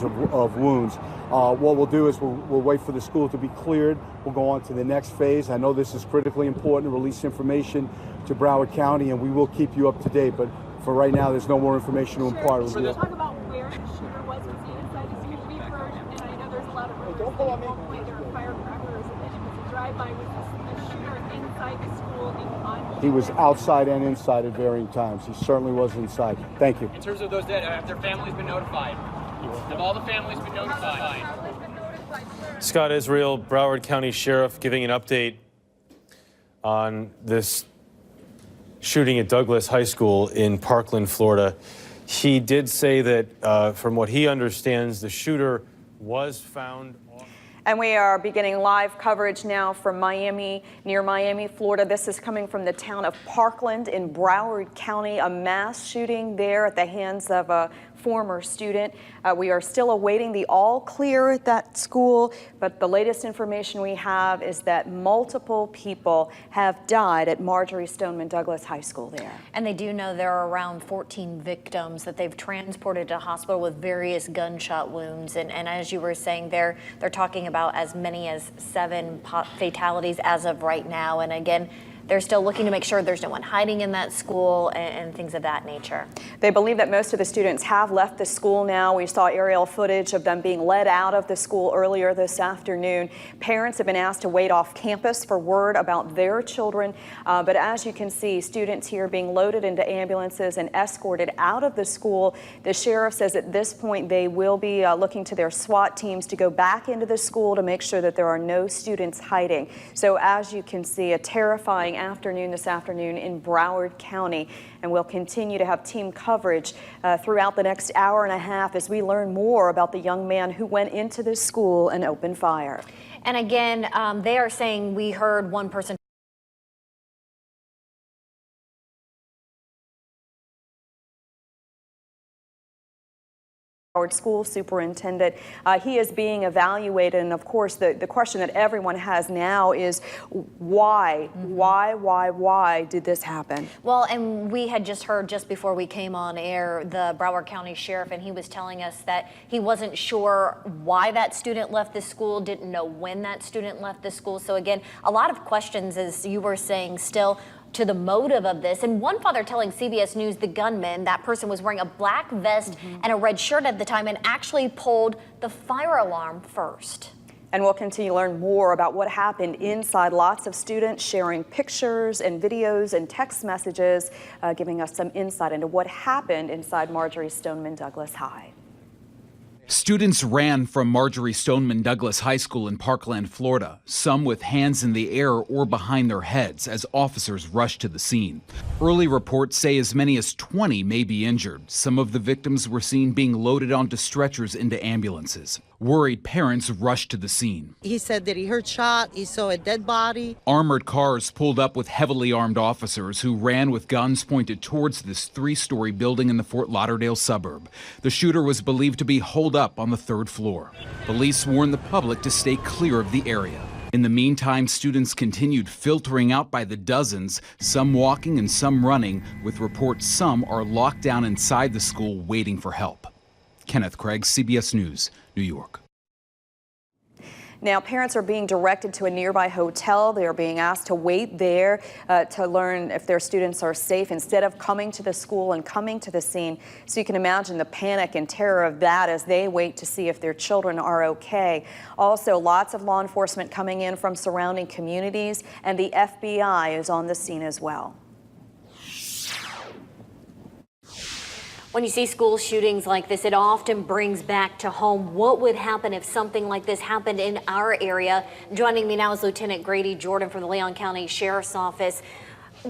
of wounds. What we'll do is we'll wait for the school to be cleared. We'll go on to the next phase. I know this is critically important to release information to Broward County, and we will keep you up to date. But for right now, there's no more information to impart. Can you talk about where the shooter was he inside the school? We've heard, and I know there's a lot of rumors that at one point there were firecrackers, and then it was a drive-by with the shooter inside the school. He was outside and inside at varying times. He certainly was inside. Thank you. In terms of those dead, have their families been notified? Have all the families been notified? Scott Israel, Broward County Sheriff, giving an update on this shooting at Douglas High School in Parkland, Florida. He did say that, from what he understands, the shooter was found. And we are beginning live coverage now from Miami, near Miami, Florida. This is coming from the town of Parkland in Broward County, a mass shooting there at the hands of a former student. We are still awaiting the all clear at that school, but the latest information we have is that multiple people have died at Marjorie Stoneman Douglas High School there. And they do know there are around 14 victims that they've transported to hospital with various gunshot wounds. And as you were saying, they're talking about as many as 7 fatalities as of right now. And again, they're still looking to make sure there's no one hiding in that school and things of that nature. They believe that most of the students have left the school now. We saw aerial footage of them being led out of the school earlier this afternoon. Parents have been asked to wait off campus for word about their children. But as you can see, students here being loaded into ambulances and escorted out of the school. The sheriff says at this point they will be looking to their SWAT teams to go back into the school to make sure that there are no students hiding. So as you can see, a terrifying afternoon this afternoon in Broward County, and we'll continue to have team coverage throughout the next hour and a half as we learn more about the young man who went into this school and opened fire. And again, they are saying we heard one person School superintendent. He is being evaluated, and of course the question that everyone has now is why did this happen? Well, and we had just heard just before we came on air the Broward County Sheriff, and he was telling us that he wasn't sure why that student left the school, didn't know when that student left the school. So again, a lot of questions, as you were saying, still to the motive of this. And one father telling CBS News the gunman, that person was wearing a black vest and a red shirt at the time and actually pulled the fire alarm first. And we'll continue to learn more about what happened inside. Lots of students sharing pictures and videos and text messages, giving us some insight into what happened inside Marjorie Stoneman Douglas High. Students ran from Marjorie Stoneman Douglas High School in Parkland, Florida, some with hands in the air or behind their heads as officers rushed to the scene. Early reports say as many as 20 may be injured. Some of the victims were seen being loaded onto stretchers into ambulances. Worried parents rushed to the scene. He said that he heard shot, he saw a dead body. Armored cars pulled up with heavily armed officers who ran with guns pointed towards this 3-story building in the Fort Lauderdale suburb. The shooter was believed to be holed up on the 3rd floor. Police warned the public to stay clear of the area. In the meantime, students continued filtering out by the dozens, some walking and some running, with reports some are locked down inside the school waiting for help. Kenneth Craig, CBS News, New York. Now, parents are being directed to a nearby hotel. They are being asked to wait there to learn if their students are safe instead of coming to the school and coming to the scene. So you can imagine the panic and terror of that as they wait to see if their children are okay. Also, lots of law enforcement coming in from surrounding communities, and the FBI is on the scene as well. When you see school shootings like this, it often brings back to home what would happen if something like this happened in our area. Joining me now is Lieutenant Grady Jordan from the Leon County Sheriff's Office.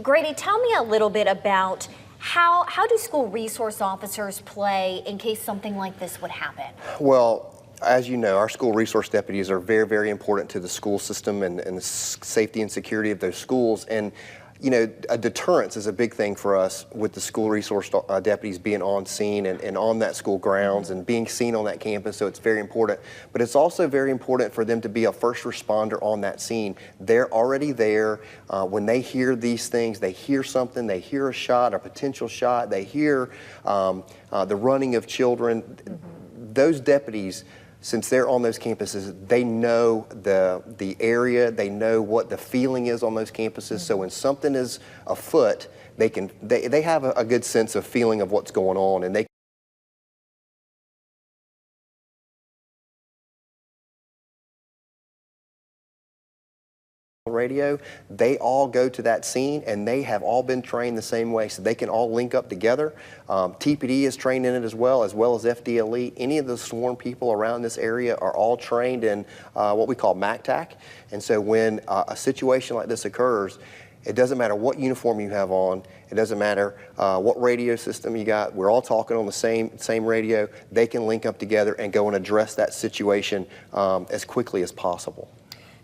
Grady, tell me a little bit about how do school resource officers play in case something like this would happen? Well, as you know, our school resource deputies are very, very important to the school system and the safety and security of those schools. And you know, a deterrence is a big thing for us with the school resource deputies being on scene and on that school grounds and being seen on that campus, so it's very important. But it's also very important for them to be a first responder on that scene. They're already there. When they hear these things, they hear something, they hear a shot, a potential shot, they hear the running of children. those deputies, since they're on those campuses, they know the area, they know what the feeling is on those campuses. So when something is afoot, they have a good sense of feeling of what's going on, and they radio, they all go to that scene, and they have all been trained the same way, so they can all link up together. TPD is trained in it as well as FDLE. Any of the sworn people around this area are all trained in what we call MACTAC. And so when a situation like this occurs, it doesn't matter what uniform you have on. It doesn't matter what radio system you got. We're all talking on the same radio. They can link up together and go and address that situation as quickly as possible.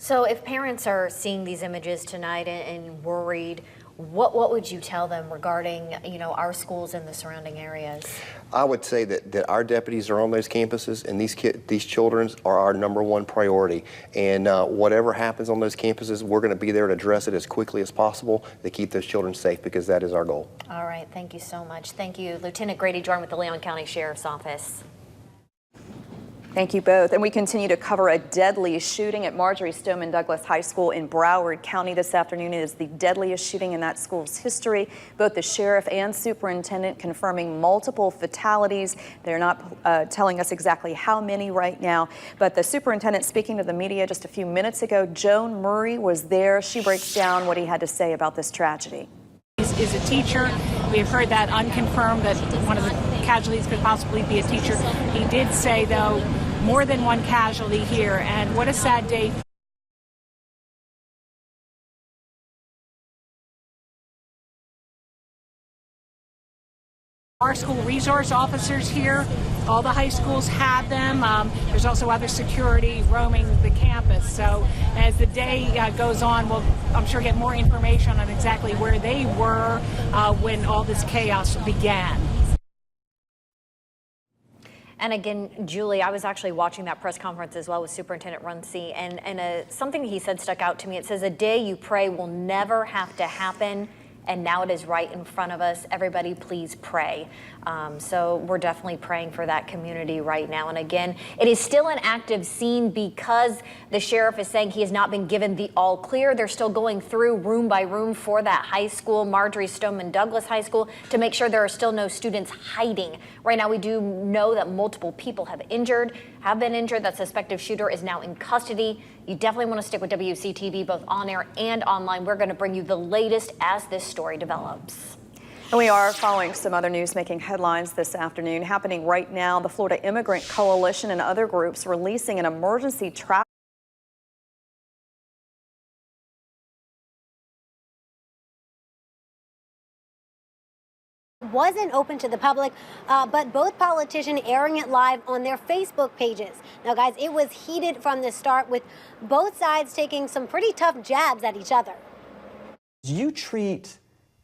So if parents are seeing these images tonight and worried, what would you tell them regarding, our schools and the surrounding areas? I would say that our deputies are on those campuses, and these children are our #1 priority. And whatever happens on those campuses, we're going to be there to address it as quickly as possible to keep those children safe, because that is our goal. All right, thank you so much. Thank you, Lieutenant Grady Jordan with the Leon County Sheriff's Office. Thank you both. And we continue to cover a deadly shooting at Marjory Stoneman Douglas High School in Broward County this afternoon. It is the deadliest shooting in that school's history. Both the sheriff and superintendent confirming multiple fatalities. They're not telling us exactly how many right now, but the superintendent speaking to the media just a few minutes ago, Joan Murray, was there. She breaks down what he had to say about this tragedy. Is a teacher. We have heard that unconfirmed, that one of the casualties could possibly be a teacher. He did say, though, more than one casualty here, and what a sad day. Our school resource officers here, all the high schools have them. There's also other security roaming the campus. So as the day goes on, we'll, I'm sure, get more information on exactly where they were when all this chaos began. And again, Julie, I was actually watching that press conference as well with Superintendent Runcie, and something he said stuck out to me. It says, "A day you pray will never have to happen, and now it is right in front of us. Everybody, please pray." So we're definitely praying for that community right now. And again, it is still an active scene because the sheriff is saying he has not been given the all clear. They're still going through room by room for that high school, Marjory Stoneman Douglas High School, to make sure there are still no students hiding. Right now, we do know that multiple people have been injured. That suspected shooter is now in custody. You definitely want to stick with WCTV, both on air and online. We're going to bring you the latest as this story develops. And we are following some other news making headlines this afternoon. Happening right now, the Florida Immigrant Coalition and other groups releasing an emergency traffic wasn't open to the public, but both politicians airing it live on their Facebook pages. Now, guys, it was heated from the start, with both sides taking some pretty tough jabs at each other. You treat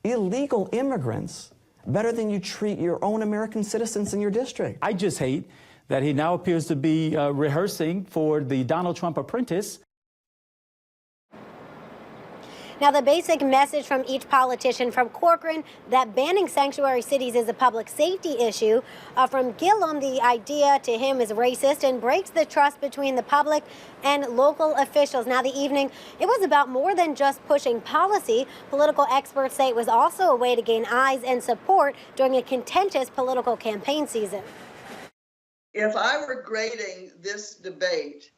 illegal immigrants better than you treat your own American citizens in your district. I just hate that he now appears to be rehearsing for the Donald Trump apprentice. Now, the basic message from each politician: from Corcoran, that banning sanctuary cities is a public safety issue. From Gillum, the idea to him is racist and breaks the trust between the public and local officials. Now, the evening, it was about more than just pushing policy. Political experts say it was also a way to gain eyes and support during a contentious political campaign season. If I were grading this debate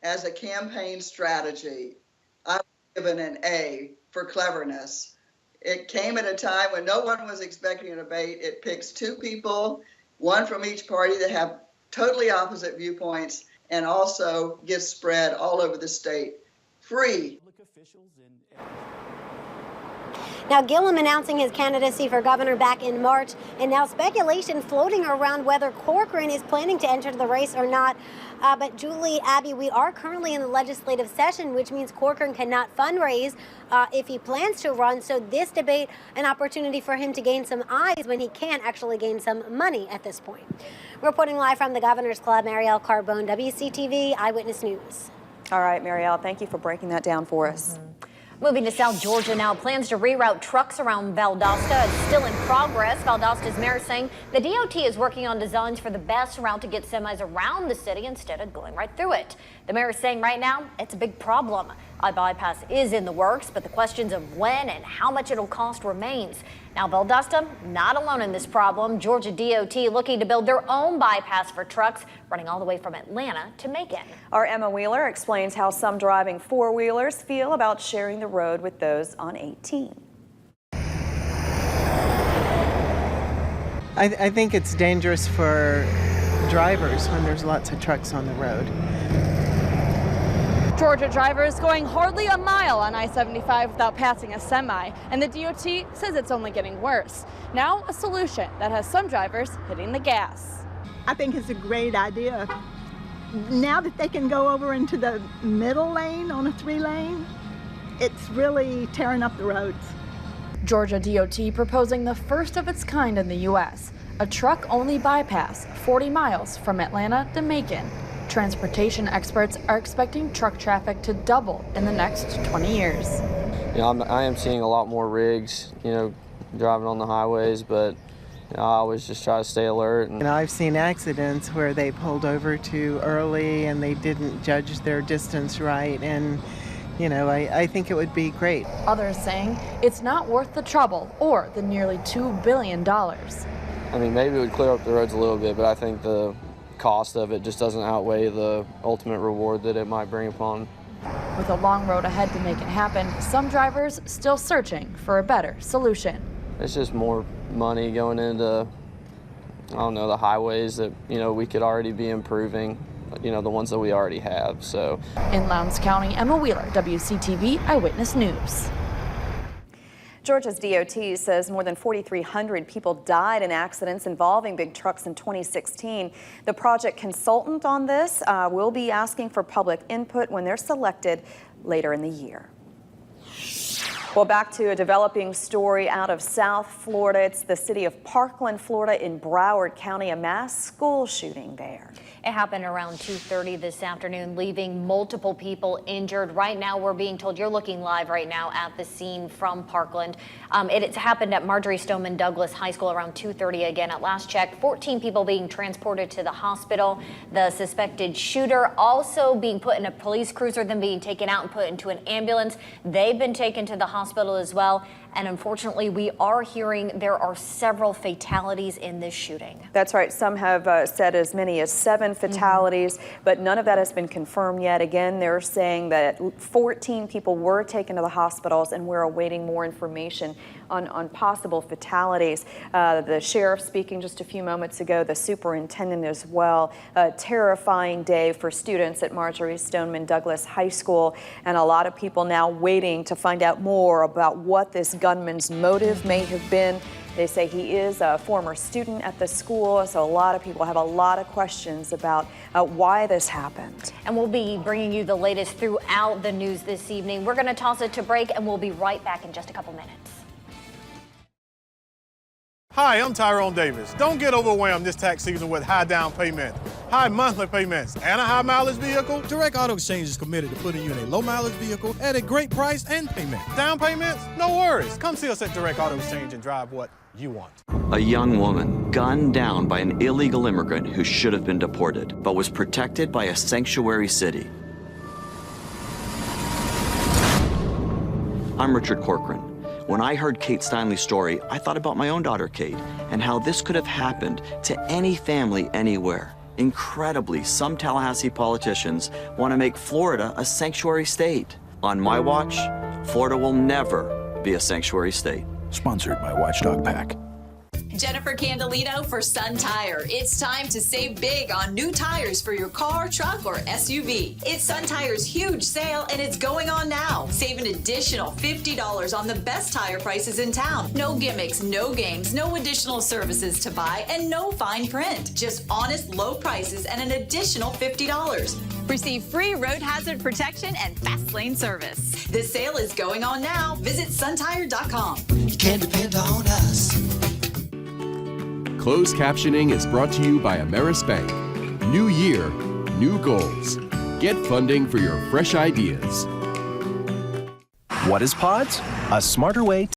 as a campaign strategy, I would given an A for cleverness. It came at a time when no one was expecting a debate. It picks two people, one from each party, that have totally opposite viewpoints, and also gets spread all over the state. Free. Now, Gillum announcing his candidacy for governor back in March, and now speculation floating around whether Corcoran is planning to enter the race or not. But Julie, Abby, we are currently in the legislative session, which means Corcoran cannot fundraise if he plans to run. So this debate, an opportunity for him to gain some eyes when he can't actually gain some money at this point. Reporting live from the Governor's Club, Marielle Carbone, WCTV Eyewitness News. All right, Marielle, thank you for breaking that down for us. Moving to South Georgia now, plans to reroute trucks around Valdosta is still in progress. Valdosta's mayor saying the DOT is working on designs for the best route to get semis around the city instead of going right through it. The mayor is saying right now it's a big problem. A bypass is in the works, but the questions of when and how much it'll cost remains. Now, Valdosta not alone in this problem. Georgia DOT looking to build their own bypass for trucks running all the way from Atlanta to Macon. Our Emma Wheeler explains how some driving four-wheelers feel about sharing the road with those on 18. I think it's dangerous for drivers when there's lots of trucks on the road. Georgia drivers going hardly a mile on I-75 without passing a semi, and the DOT says it's only getting worse. Now, a solution that has some drivers hitting the gas. I think it's a great idea. Now that they can go over into the middle lane on a 3-lane, it's really tearing up the roads. Georgia DOT proposing the first of its kind in the U.S., a truck-only bypass 40 miles from Atlanta to Macon. Transportation experts are expecting truck traffic to double in the next 20 years. I am seeing a lot more rigs, driving on the highways, but I always just try to stay alert. And I've seen accidents where they pulled over too early and they didn't judge their distance right, and I think it would be great. Others saying it's not worth the trouble or the nearly $2 billion. I mean, maybe it would clear up the roads a little bit, but I think the cost of it just doesn't outweigh the ultimate reward that it might bring upon. With a long road ahead to make it happen, some drivers still searching for a better solution. It's just more money going into, the highways that, we could already be improving, the ones that we already have, so. In Lowndes County, Emma Wheeler, WCTV Eyewitness News. Georgia's DOT says more than 4,300 people died in accidents involving big trucks in 2016. The project consultant on this will be asking for public input when they're selected later in the year. Well, back to a developing story out of South Florida. It's the city of Parkland, Florida in Broward County, a mass school shooting there. It happened around 2:30 this afternoon, leaving multiple people injured. Right now, we're being told, you're looking live right now at the scene from Parkland. It's happened at Marjorie Stoneman Douglas High School around 2:30 again. At last check, 14 people being transported to the hospital. The suspected shooter also being put in a police cruiser, then being taken out and put into an ambulance. They've been taken to the hospital as well. And unfortunately, we are hearing there are several fatalities in this shooting. That's right. Some have said as many as 7 fatalities, but none of that has been confirmed yet. Again, they're saying that 14 people were taken to the hospitals, and we're awaiting more information on possible fatalities. The sheriff speaking just a few moments ago, the superintendent as well. A terrifying day for students at Marjorie Stoneman Douglas High School, and a lot of people now waiting to find out more about what this gunman's motive may have been. They say he is a former student at the school, so a lot of people have a lot of questions about why this happened. And we'll be bringing you the latest throughout the news this evening. We're going to toss it to break, and we'll be right back in just a couple minutes. Hi, I'm Tyrone Davis. Don't get overwhelmed this tax season with high down payments, high monthly payments, and a high mileage vehicle. Direct Auto Exchange is committed to putting you in a low mileage vehicle at a great price and payment. Down payments? No worries. Come see us at Direct Auto Exchange and drive what you want. A young woman gunned down by an illegal immigrant who should have been deported, but was protected by a sanctuary city. I'm Richard Corcoran. When I heard Kate Steinle's story, I thought about my own daughter, Kate, and how this could have happened to any family anywhere. Incredibly, some Tallahassee politicians want to make Florida a sanctuary state. On my watch, Florida will never be a sanctuary state. Sponsored by Watchdog Pack. Jennifer Candelino for Sun Tire. It's time to save big on new tires for your car, truck, or SUV. It's Sun Tire's huge sale, and it's going on now. Save an additional $50 on the best tire prices in town. No gimmicks, no games, no additional services to buy, and no fine print. Just honest low prices and an additional $50. Receive free road hazard protection and fast lane service. This sale is going on now. Visit suntire.com. You can depend on us. Closed captioning is brought to you by Ameris Bank. New year, new goals. Get funding for your fresh ideas. What is Pods? A smarter way